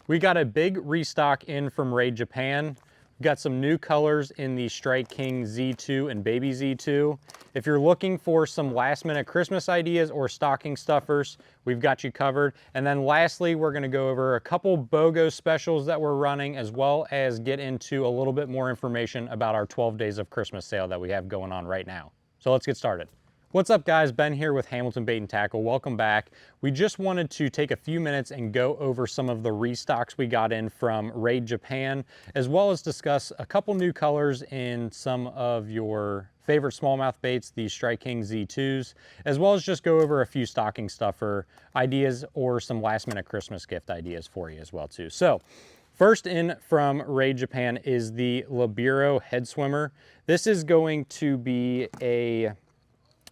We got a big restock in from Raid Japan. We've got some new colors in the Strike King Z2 and Baby Z2. If you're looking for some last minute Christmas ideas or stocking stuffers, we've got you covered. And then lastly, we're gonna go over a couple BOGO specials that we're running, as well as get into a little bit more information about our 12 days of Christmas sale that we have going on right now. So let's get started. What's up guys, Ben here with Hamilton Bait and Tackle. Welcome back. We just wanted to take a few minutes and go over some of the restocks we got in from Raid Japan, as well as discuss a couple new colors in some of your favorite smallmouth baits, the Strike King Z2s, as well as just go over a few stocking stuffer ideas or some last minute Christmas gift ideas for you as well too. So first in from Raid Japan is the Libero head swimmer. This is going to be a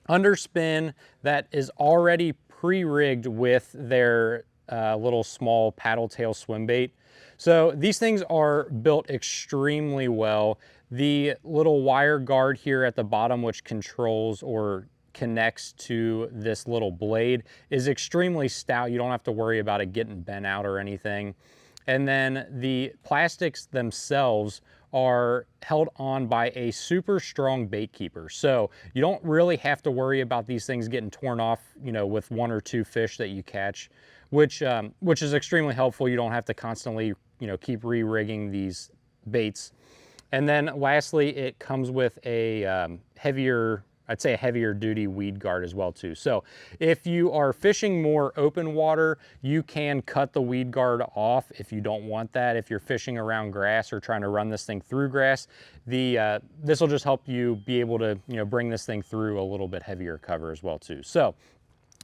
underspin that is already pre-rigged with their little small paddle tail swim bait. So these things are built extremely well. The little wire guard here at the bottom, which controls or connects to this little blade, is extremely stout. You don't have to worry about it getting bent out or anything. And then the plastics themselves are held on by a super strong bait keeper. So you don't really have to worry about these things getting torn off, you know, with one or two fish that you catch, which is extremely helpful. You don't have to constantly, you know, keep re-rigging these baits. And then lastly, it comes with a heavier, I'd say a heavier duty weed guard as well too. So if you are fishing more open water, you can cut the weed guard off if you don't want that. If you're fishing around grass or trying to run this thing through grass, this will just help you be able to, you know, bring this thing through a little bit heavier cover as well too. So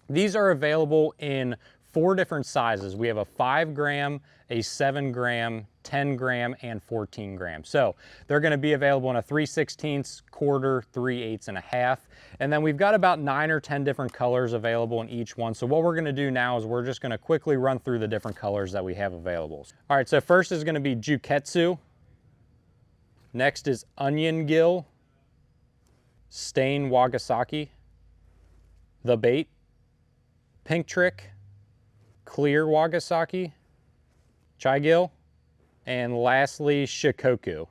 these are available in 4 different sizes. We have a 5 gram, a 7 gram, 10 gram, and 14 gram. So they're gonna be available in a 3/16, quarter, 3/8, and a half. And then we've got about 9 or 10 different colors available in each one. So what we're gonna do now is we're just gonna quickly run through the different colors that we have available. All right, so first is gonna be Juketsu. Next is Onion Gill, Stain Wagasaki, The Bait, Pink Trick, Clear Wagasaki, Chi-Gill, and lastly, Shikoku.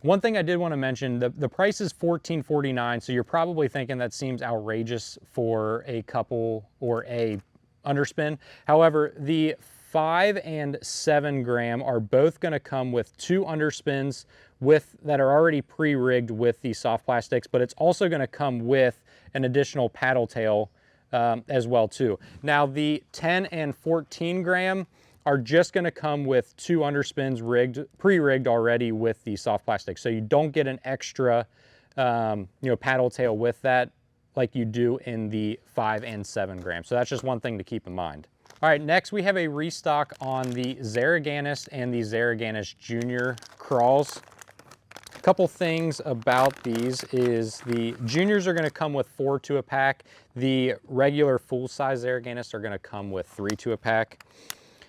One thing I did want to mention, the price is $14.49, so you're probably thinking that seems outrageous for a couple or a underspin. However, the 5 and 7 gram are both going to come with 2 underspins that are already pre-rigged with the soft plastics, but it's also going to come with an additional paddle tail as well too. Now the 10 and 14 gram are just going to come with 2 underspins pre-rigged already with the soft plastic. So you don't get an extra you know, paddle tail with that like you do in the 5 and 7 gram. So that's just one thing to keep in mind. All right, next we have a restock on the Zariganist and the Zariganist Junior Craws. A couple things about these is the juniors are going to come with 4 to a pack. The regular full-size Zariganists are going to come with 3 to a pack.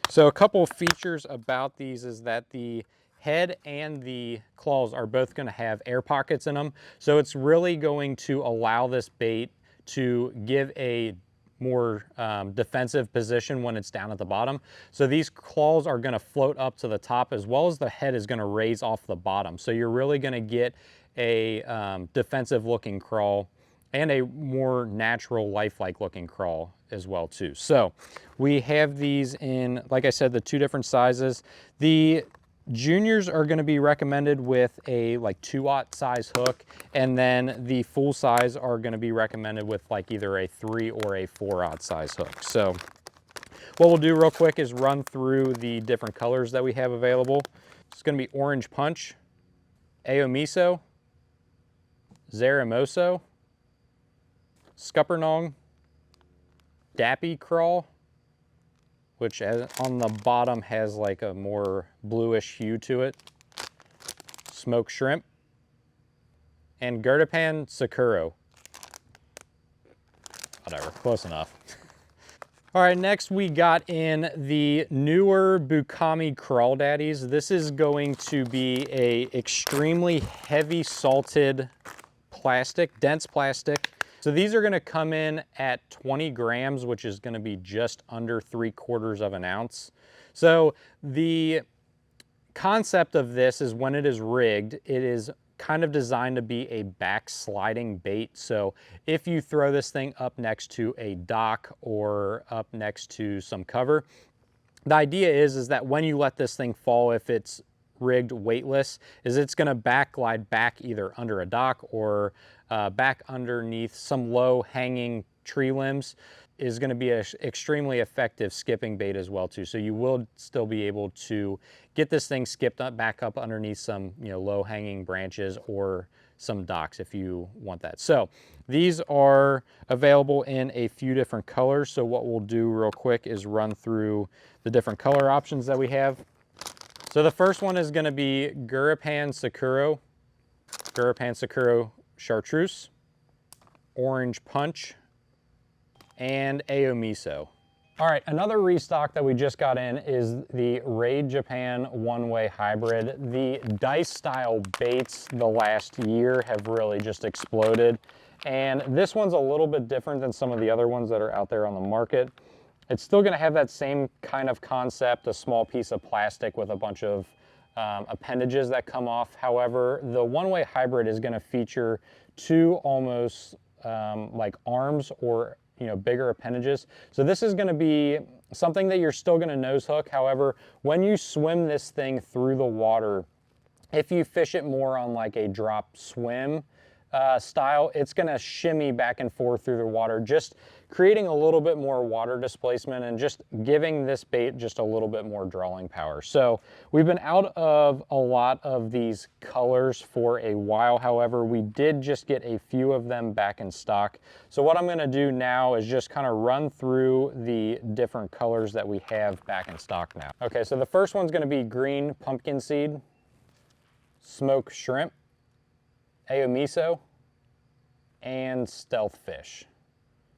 So a couple features about these is that the head and the claws are both going to have air pockets in them. So it's really going to allow this bait to give a more defensive position when it's down at the bottom. So these claws are going to float up to the top, as well as the head is going to raise off the bottom. So you're really going to get a defensive looking crawl and a more natural lifelike looking crawl as well too. So we have these in, like I said, the 2 different sizes. The juniors are going to be recommended with a like 2/0 size hook, and then the full size are going to be recommended with like either a 3 or a 4/0 size hook. So what we'll do real quick is run through the different colors that we have available. It's going to be Orange Punch, Aomiso, Zarimoso, Scuppernong, Dappy Crawl, which on the bottom has like a more bluish hue to it, Smoke Shrimp, and Gerdapan Sakuro. Whatever, close enough. All right, next we got in the newer Bukkomi Crawl Daddies. This is going to be a extremely heavy salted plastic, dense plastic, So these are going to come in at 20 grams, which is going to be just under 3/4 of an ounce. So the concept of this is when it is rigged, it is kind of designed to be a backsliding bait. So if you throw this thing up next to a dock or up next to some cover, the idea is that when you let this thing fall, if it's rigged weightless, is it's going to backglide back either under a dock or back underneath some low hanging tree limbs, is going to be an extremely effective skipping bait as well too. So you will still be able to get this thing skipped up, back up underneath some, you know, low hanging branches or some docks if you want that. So these are available in a few different colors. So what we'll do real quick is run through the different color options that we have. So the first one is going to be Gurapan Sakuro Chartreuse, Orange Punch, and Aomiso. All right, another restock that we just got in is the Raid Japan one-way hybrid. The dice style baits the last year have really just exploded. And this one's a little bit different than some of the other ones that are out there on the market. It's still gonna have that same kind of concept, a small piece of plastic with a bunch of appendages that come off. However, the one-way hybrid is gonna feature two almost like arms or, you know, bigger appendages. So this is gonna be something that you're still gonna nose hook. However, when you swim this thing through the water, if you fish it more on like a drop swim style, it's gonna shimmy back and forth through the water, just creating a little bit more water displacement and just giving this bait just a little bit more drawing power. So we've been out of a lot of these colors for a while. However, we did just get a few of them back in stock. So what I'm gonna do now is just kind of run through the different colors that we have back in stock now. Okay, so the first one's gonna be Green Pumpkin Seed, Smoke Shrimp, Aomiso, and Stealth Fish.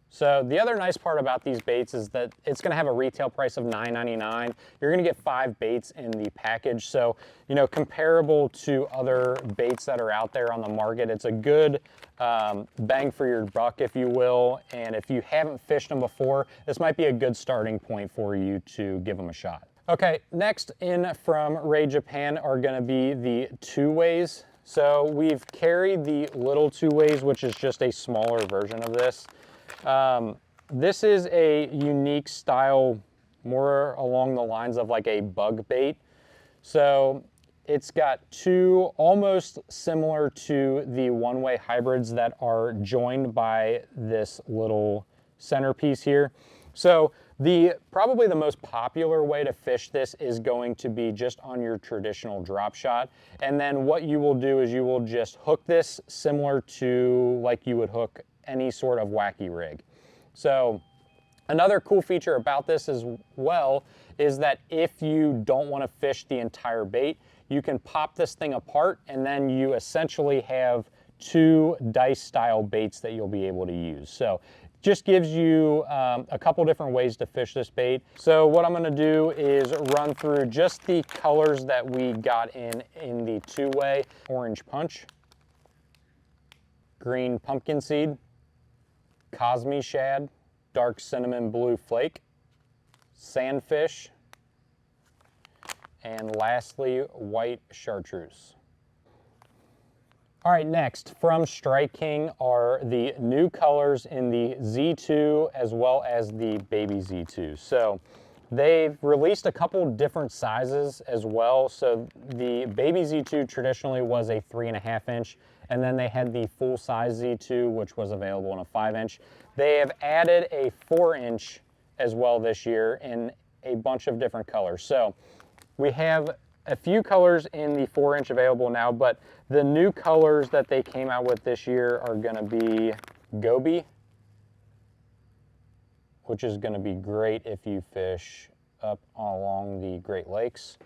So the other nice part about these baits is that it's gonna have a retail price of $9.99. You're gonna get 5 baits in the package. So, you know, comparable to other baits that are out there on the market, it's a good bang for your buck, if you will. And if you haven't fished them before, this might be a good starting point for you to give them a shot. Okay, next in from Raid Japan are gonna be the two-ways. So we've carried the little two-ways, which is just a smaller version of this. This is a unique style, more along the lines of like a bug bait. So it's got two almost similar to the one-way hybrids that are joined by this little centerpiece here. So probably the most popular way to fish this is going to be just on your traditional drop shot. And then what you will do is you will just hook this similar to like you would hook any sort of wacky rig. So another cool feature about this as well is that if you don't want to fish the entire bait, you can pop this thing apart and then you essentially have two dice style baits that you'll be able to use. So just gives you a couple different ways to fish this bait. So what I'm gonna do is run through just the colors that we got in the two-way. Orange Punch, Green Pumpkin Seed, Cosme Shad, Dark Cinnamon Blue Flake, Sandfish, and lastly, White Chartreuse. All right, next from Strike King are the new colors in the Z2 as well as the baby Z2. So they've released a couple different sizes as well. So the baby Z2 traditionally was a 3.5 inch, and then they had the full size Z2, which was available in a 5 inch. They have added a 4 inch as well this year in a bunch of different colors. So we have a few colors in the 4 inch available now, but the new colors that they came out with this year are gonna be Goby, which is gonna be great if you fish up along the Great Lakes.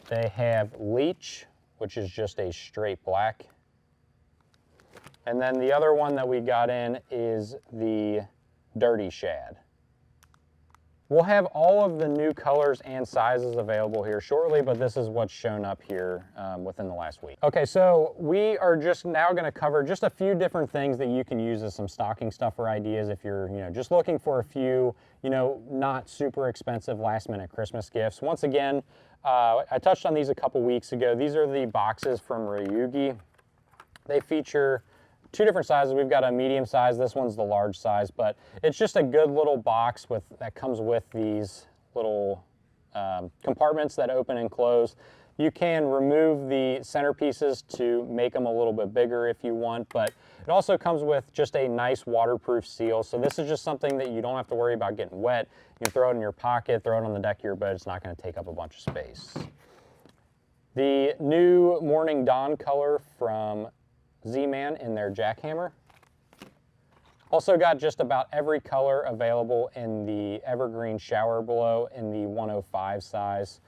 They have Leech, which is just a straight black. And then the other one that we got in is the Dirty Shad. We'll have all of the new colors and sizes available here shortly, but this is what's shown up here within the last week. Okay, so we are just now gonna cover just a few different things that you can use as some stocking stuffer ideas if you're just looking for a few not super expensive last minute Christmas gifts. Once again, I touched on these a couple weeks ago. These are the boxes from Ryugi. They feature two different sizes. We've got a medium size, this one's the large size, but it's just a good little box that comes with these little compartments that open and close. You can remove the centerpieces to make them a little bit bigger if you want, but it also comes with just a nice waterproof seal. So this is just something that you don't have to worry about getting wet. You can throw it in your pocket, throw it on the deck of your boat. It's not going to take up a bunch of space. The new Morning Dawn color from Z-Man in their jackhammer. Also got just about every color available in the Evergreen Shower Blow in the 105 size.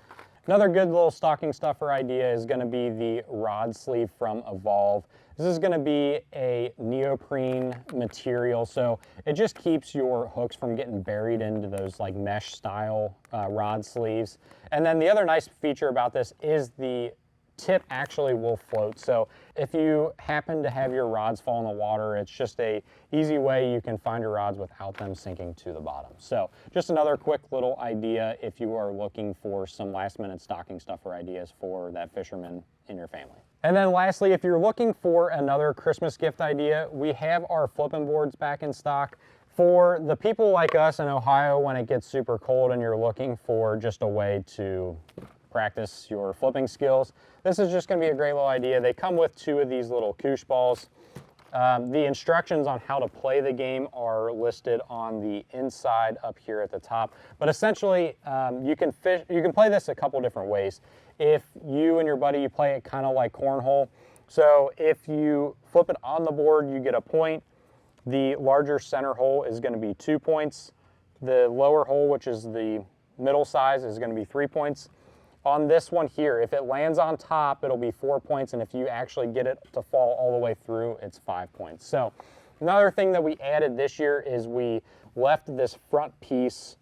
Another good little stocking stuffer idea is going to be the rod sleeve from Evolv. This is going to be a neoprene material, so it just keeps your hooks from getting buried into those like mesh style rod sleeves. And then the other nice feature about this is the tip actually will float. So if you happen to have your rods fall in the water, it's just a easy way you can find your rods without them sinking to the bottom. So just another quick little idea if you are looking for some last minute stocking stuffer ideas for that fisherman in your family. And then lastly, if you're looking for another Christmas gift idea, we have our flipping boards back in stock. For the people like us in Ohio, when it gets super cold and you're looking for just a way to practice your flipping skills, this is just going to be a great little idea. They come with two of these little koosh balls. The instructions on how to play the game are listed on the inside up here at the top. But essentially, you can play this a couple different ways. If you and your buddy, you play it kind of like cornhole. So if you flip it on the board, you get a point. The larger center hole is going to be 2 points. The lower hole, which is the middle size, is going to be 3 points. On this one here, if it lands on top, it'll be 4 points, and if you actually get it to fall all the way through, it's 5 points. So another thing that we added this year is we left this front piece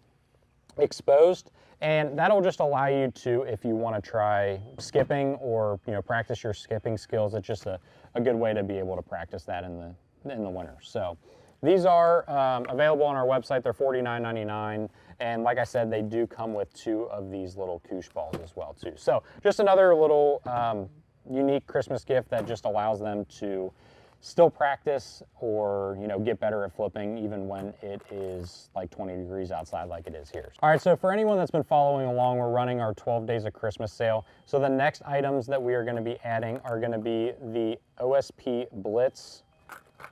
exposed, and that'll just allow you to, if you want to try skipping or practice your skipping skills, it's just a good way to be able to practice that in the winter. So these are available on our website. They're $49.99. And like I said, they do come with two of these little koosh balls as well too. So just another little unique Christmas gift that just allows them to still practice or get better at flipping even when it is like 20 degrees outside like it is here. All right, so for anyone that's been following along, we're running our 12 days of Christmas sale. So the next items that we are going to be adding are going to be the OSP Blitz,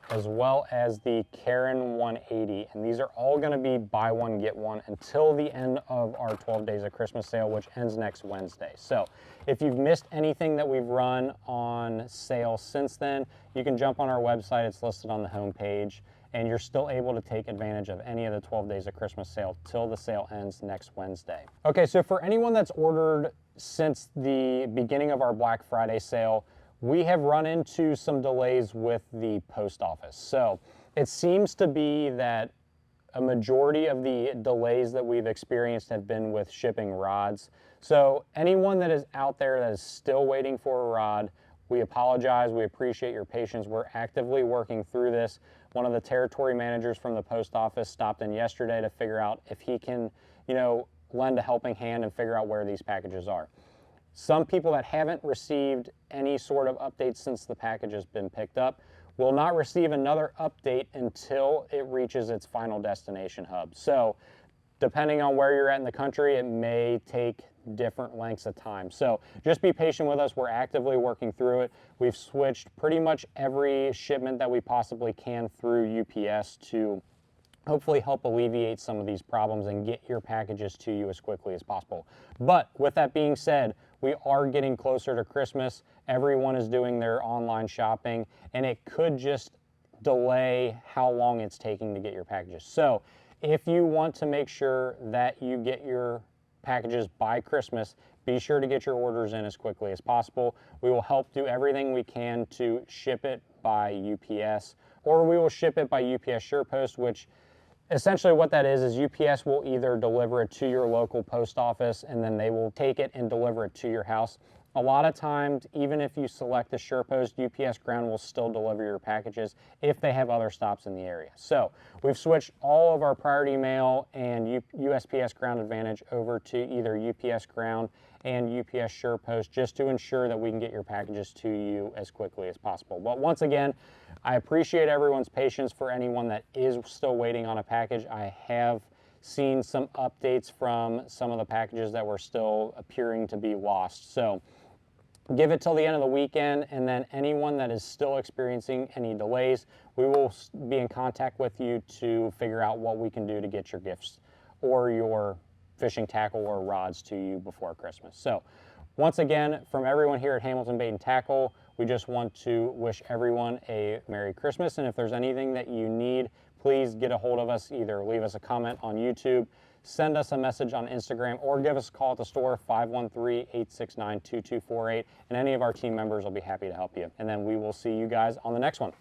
as well as the Karen 180. And these are all going to be buy one, get one until the end of our 12 days of Christmas sale, which ends next Wednesday. So if you've missed anything that we've run on sale since then, you can jump on our website. It's listed on the homepage, and you're still able to take advantage of any of the 12 days of Christmas sale till the sale ends next Wednesday. Okay, so for anyone that's ordered since the beginning of our Black Friday sale, we have run into some delays with the post office. So it seems to be that a majority of the delays that we've experienced have been with shipping rods. So anyone that is out there that is still waiting for a rod, we apologize. We appreciate your patience. We're actively working through this. One of the territory managers from the post office stopped in yesterday to figure out if he can, lend a helping hand and figure out where these packages are. Some people that haven't received any sort of update since the package has been picked up will not receive another update until it reaches its final destination hub. So depending on where you're at in the country, it may take different lengths of time. So just be patient with us. We're actively working through it. We've switched pretty much every shipment that we possibly can through UPS to hopefully help alleviate some of these problems and get your packages to you as quickly as possible. But with that being said, we are getting closer to Christmas. Everyone is doing their online shopping, and it could just delay how long it's taking to get your packages. So if you want to make sure that you get your packages by Christmas, be sure to get your orders in as quickly as possible. We will help do everything we can to ship it by UPS, or we will ship it by UPS SurePost, which Essentially what that is UPS will either deliver it to your local post office and then they will take it and deliver it to your house. A lot of times, even if you select the SurePost, UPS Ground will still deliver your packages if they have other stops in the area. So we've switched all of our Priority Mail and USPS Ground Advantage over to either UPS Ground and UPS SurePost just to ensure that we can get your packages to you as quickly as possible. But once again, I appreciate everyone's patience. For anyone that is still waiting on a package, I have seen some updates from some of the packages that were still appearing to be lost. So give it till the end of the weekend, and then anyone that is still experiencing any delays, we will be in contact with you to figure out what we can do to get your gifts or your fishing tackle or rods to you before Christmas. So once again, from everyone here at Hamilton Bait and Tackle, we just want to wish everyone a Merry Christmas. And if there's anything that you need, please get a hold of us. Either leave us a comment on YouTube, send us a message on Instagram, or give us a call at the store, 513-869-2248. And any of our team members will be happy to help you. And then we will see you guys on the next one.